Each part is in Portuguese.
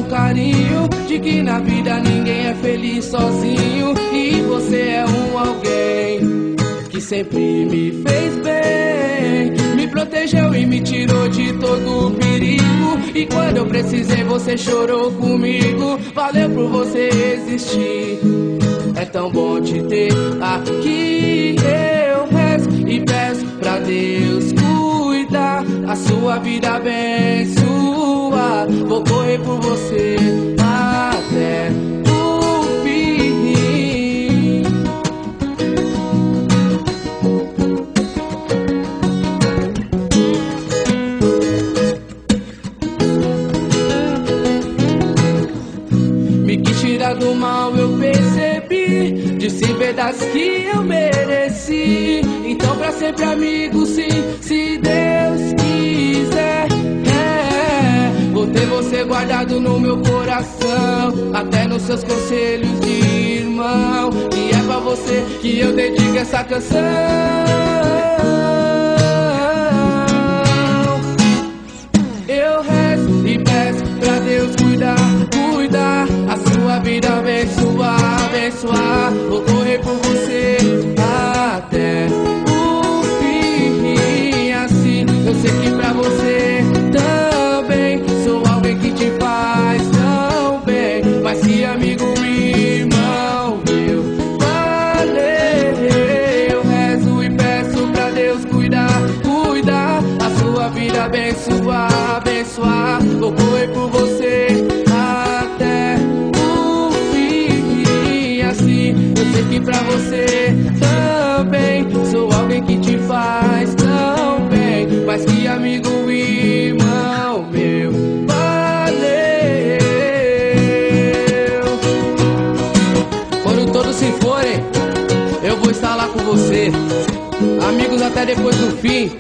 um carinho de que na vida ninguém é feliz sozinho. E você é um alguém que sempre me fez bem, me protegeu e me tirou de todo o perigo. E quando eu precisei você chorou comigo. Valeu por você existir, é tão bom te ter aqui. Eu rezo e peço pra Deus cuidar, a sua vida abençoar. Vou correr por você até o fim. Me quis tirar do mal, eu percebi, disse verdades que eu mereci. Então pra sempre amigo, sim, se Deus quiser, vou ter você guardado no meu coração, até nos seus conselhos de irmão. E é pra você que eu dedico essa canção. Eu rezo e peço pra Deus cuidar, cuidar, a sua vida abençoar, abençoar. Vou correr por você até o fim. Assim eu sei que pra você também sou alguém que te faz tão bem, mas que amigo e irmão meu. Valeu, eu rezo e peço pra Deus cuidar, cuidar, a sua vida abençoar, abençoar. Vou correr por você até o fim. Assim eu sei que pra você também sou alguém que te faz tão bem, mas que amigo e irmão meu. Valeu. Quando todos se forem, eu vou estar lá com você. Amigos até depois do fim.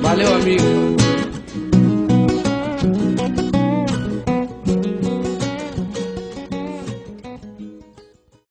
Valeu, amigo.